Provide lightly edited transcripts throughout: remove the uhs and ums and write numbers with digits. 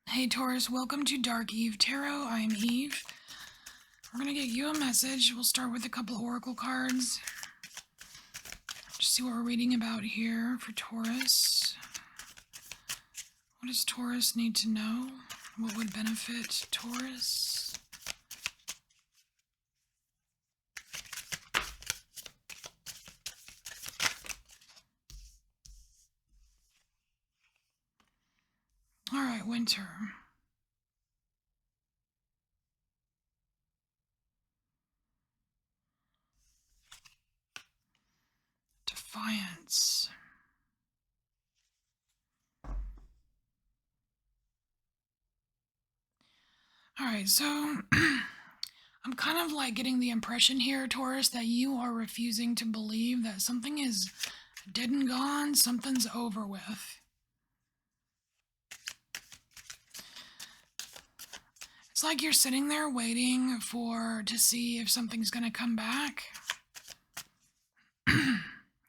Hey Taurus, welcome to Dark Eve Tarot. I'm Eve. We're going to get you a message. We'll start with a couple oracle cards. Just see what we're reading about here for Taurus. What does Taurus need to know? What would benefit Taurus? Alright, winter. Defiance. Alright, so I'm kind of like getting the impression here, Taurus, that you are refusing to believe that something is dead and gone, something's over with. It's like you're sitting there waiting to see if something's gonna come back,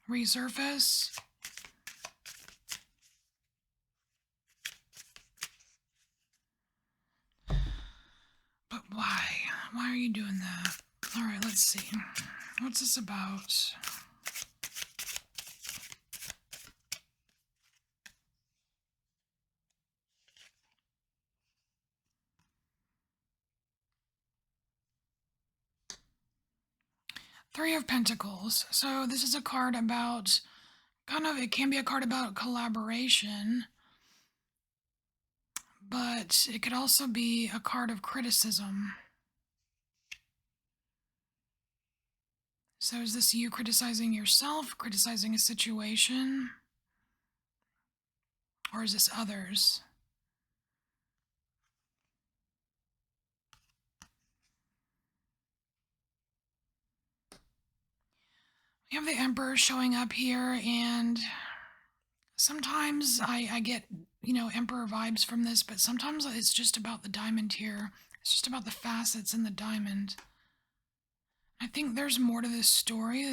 resurface. But why? Why are you doing that? Alright, let's see. What's this about? Three of Pentacles. So this is a card about, it can be a card about collaboration, but it could also be a card of criticism. So is this you criticizing yourself, criticizing a situation? Or is this others? We have the Emperor showing up here, and sometimes I get, Emperor vibes from this, but sometimes it's just about the diamond here. It's just about the facets in the diamond. I think there's more to this story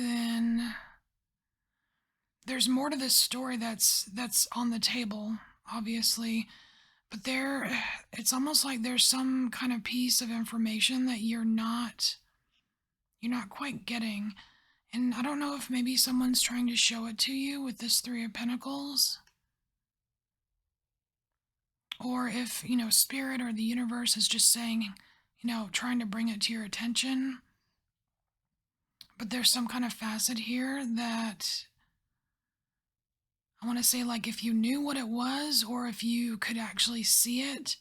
that's on the table, obviously. But it's almost like there's some kind of piece of information that you're not quite getting. And I don't know if maybe someone's trying to show it to you with this Three of Pentacles. Or if, Spirit or the universe is just saying, trying to bring it to your attention. But there's some kind of facet here that I want to say, like, if you knew what it was, or if you could actually see it,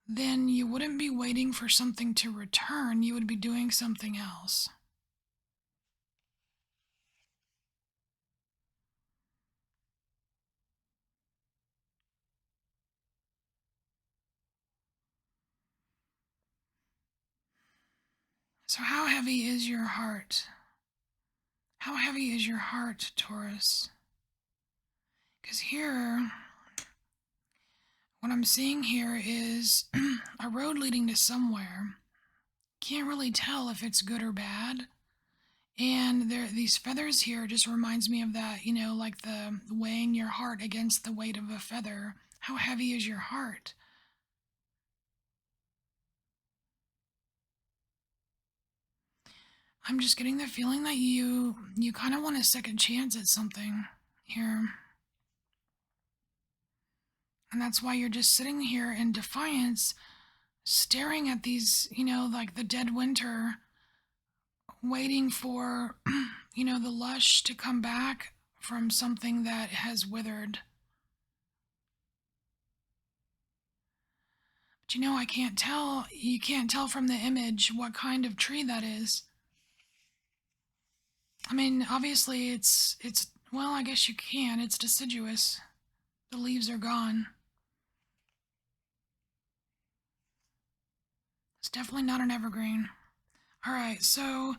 then you wouldn't be waiting for something to return. You would be doing something else. So how heavy is your heart? How heavy is your heart, Taurus? Because here, what I'm seeing here is a road leading to somewhere. Can't really tell if it's good or bad. And these feathers here just reminds me of that, like the weighing your heart against the weight of a feather. How heavy is your heart? I'm just getting the feeling that you kind of want a second chance at something here. And that's why you're just sitting here in defiance, staring at these, like the dead winter, waiting for, the lush to come back from something that has withered. But I can't tell. You can't tell from the image what kind of tree that is. I mean, obviously well, I guess you can. It's deciduous. The leaves are gone. It's definitely not an evergreen. Alright, so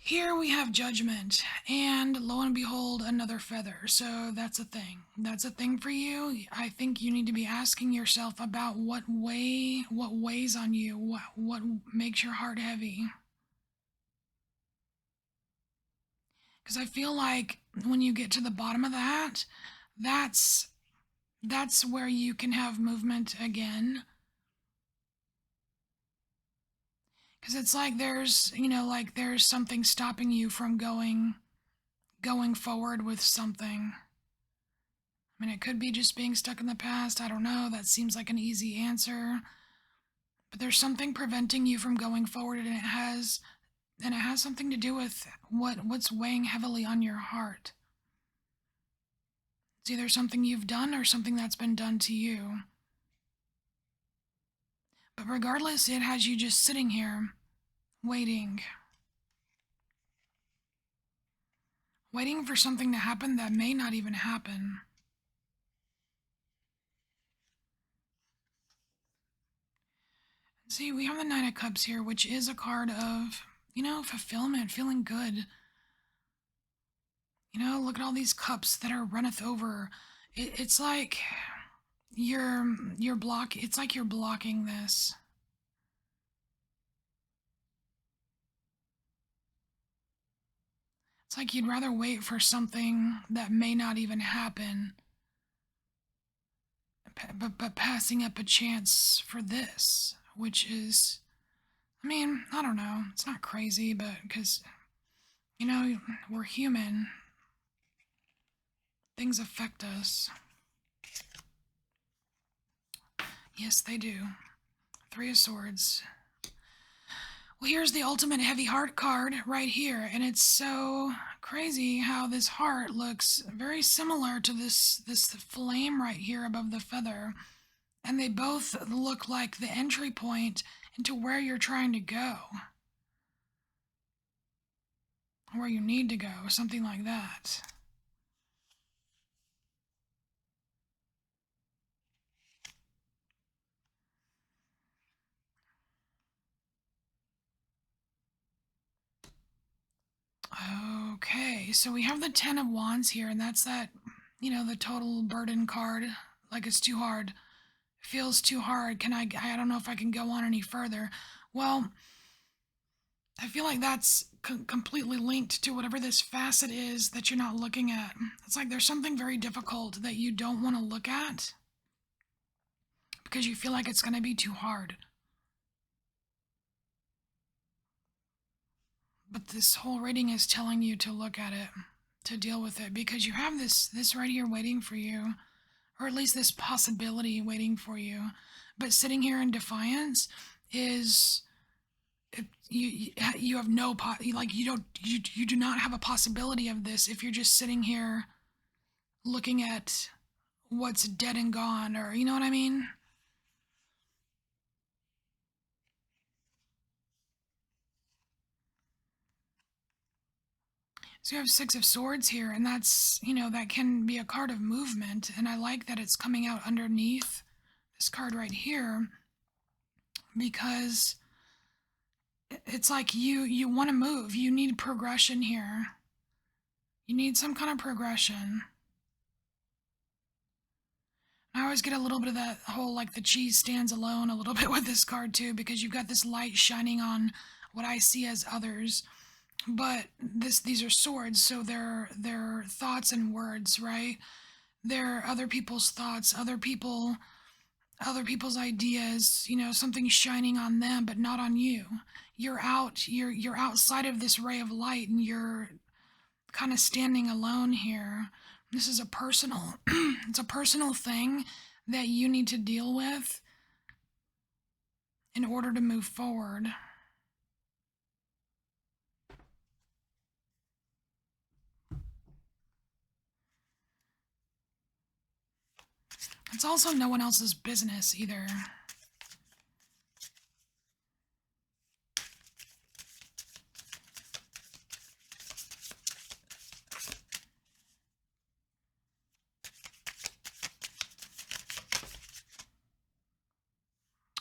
here we have judgment, and lo and behold, another feather. So that's a thing. That's a thing for you. I think you need to be asking yourself about what weighs on you, what makes your heart heavy. Because I feel like when you get to the bottom of that, that's That's where you can have movement again. Because it's like there's, like there's something stopping you from going forward with something. I mean, it could be just being stuck in the past. I don't know. That seems like an easy answer. But there's something preventing you from going forward, and it has something to do with what's weighing heavily on your heart. It's either something you've done or something that's been done to you. But regardless, it has you just sitting here, waiting. Waiting for something to happen that may not even happen. See, we have the Nine of Cups here, which is a card of, fulfillment, feeling good. Look at all these cups that are runneth over. It's like it's like you're blocking this. It's like you'd rather wait for something that may not even happen, but passing up a chance for this, which is, I mean, I don't know. It's not crazy, but because, we're human. Things affect us. Yes, they do. Three of Swords. Well, here's the ultimate heavy heart card right here, and it's so crazy how this heart looks very similar to this flame right here above the feather, and they both look like the entry point into where you're trying to go, where you need to go, something like that. Okay, so we have the Ten of Wands here, and that's that, the total burden card. Like it's too hard. Feels too hard. I don't know if I can go on any further. Well, I feel like that's completely linked to whatever this facet is that you're not looking at. It's like there's something very difficult that you don't want to look at because you feel like it's going to be too hard. But this whole reading is telling you to look at it, to deal with it, because you have this right here waiting for you, or at least this possibility waiting for you. But sitting here in defiance is you have no you do not have a possibility of this if you're just sitting here looking at what's dead and gone, or you know what I mean. So you have Six of Swords here, and that's, that can be a card of movement, and I like that it's coming out underneath this card right here, because it's like you want to move. You need progression here. You need some kind of progression. I always get a little bit of that whole, like, the cheese stands alone a little bit with this card too, because you've got this light shining on what I see as others. But these are swords, so they're thoughts and words, right? They're other people's thoughts, other people's ideas, something shining on them but not on you. You're outside of this ray of light, and you're kind of standing alone here. This is a personal it's a personal thing that you need to deal with in order to move forward. It's also no one else's business either.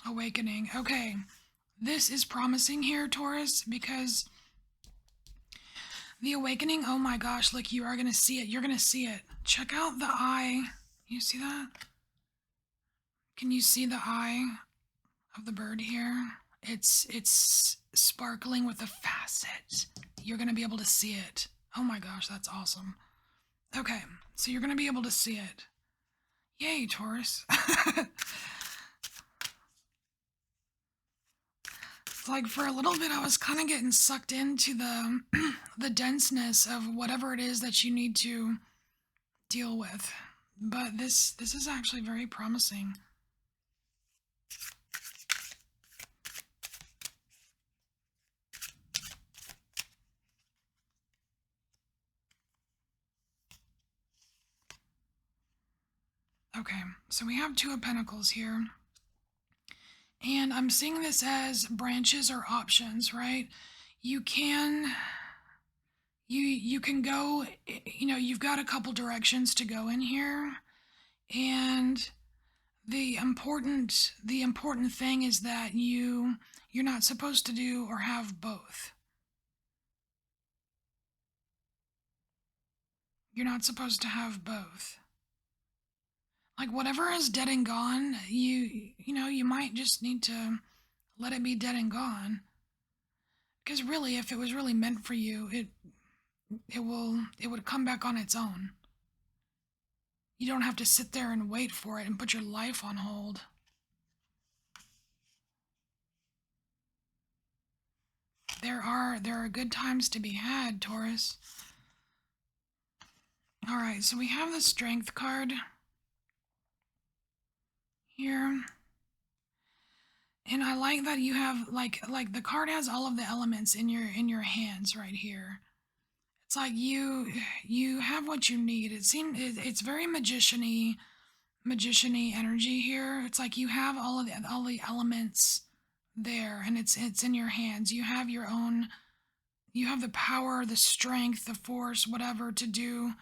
Awakening. Okay. This is promising here, Taurus, because the awakening, oh my gosh, look, you are going to see it. You're going to see it. Check out the eye. You see that? Can you see the eye of the bird here? It's sparkling with a facet. You're going to be able to see it. Oh my gosh, that's awesome. Okay, so you're going to be able to see it. Yay, Taurus. It's like for a little bit I was kind of getting sucked into the the denseness of whatever it is that you need to deal with. But this is actually very promising. Okay, so we have Two of Pentacles here. And I'm seeing this as branches or options, right? You can you can go, you've got a couple directions to go in here. And the important thing is that you're not supposed to do or have both. You're not supposed to have both. Like whatever is dead and gone, you might just need to let it be dead and gone. Because really, if it was really meant for you, it would come back on its own. You don't have to sit there and wait for it and put your life on hold. There are good times to be had, Taurus. All right, so we have the Strength card here. And I like that you have like the card has all of the elements in your hands right here. It's like you have what you need. It's very magician-y energy here. It's like you have all the elements there, and it's in your hands. You have the power, the strength, the force, whatever to do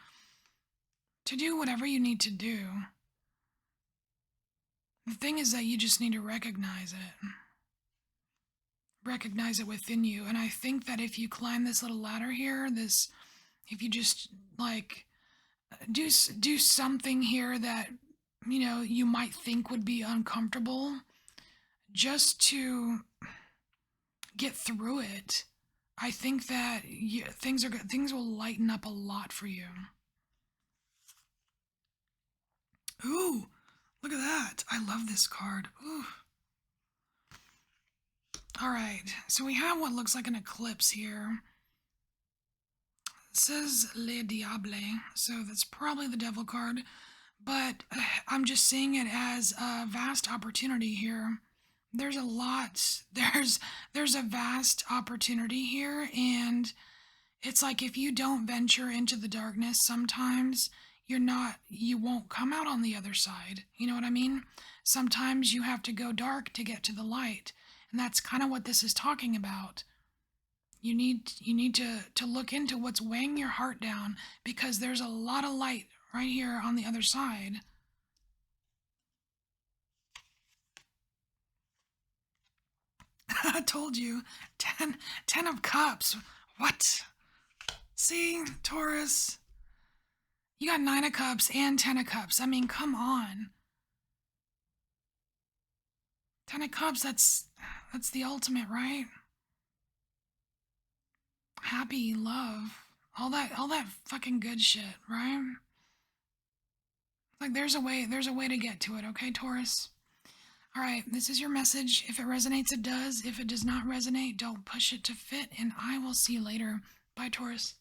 whatever you need to do. The thing is that you just need to recognize it. Recognize it within you. And I think that if you climb this little ladder here, if you just like do something here that you might think would be uncomfortable, just to get through it, I think that things will lighten up a lot for you. Ooh, look at that. I love this card. Ooh. All right, so we have what looks like an eclipse here. It says Le Diable, so that's probably the devil card, but I'm just seeing it as a vast opportunity here. There's a lot, there's a vast opportunity here, and it's like if you don't venture into the darkness, sometimes you won't come out on the other side. You know what I mean? Sometimes you have to go dark to get to the light. And that's kind of what this is talking about. You need to look into what's weighing your heart down, because there's a lot of light right here on the other side. I told you. 10 of Cups. What? See, Taurus? You got 9 of Cups and 10 of Cups. I mean, come on. 10 of Cups, that's the ultimate, right? Happy, love, all that fucking good shit, right? Like there's a way to get to it, okay, Taurus? All right, this is your message. If it resonates, it does. If it does not resonate, don't push it to fit, and I will see you later. Bye, Taurus.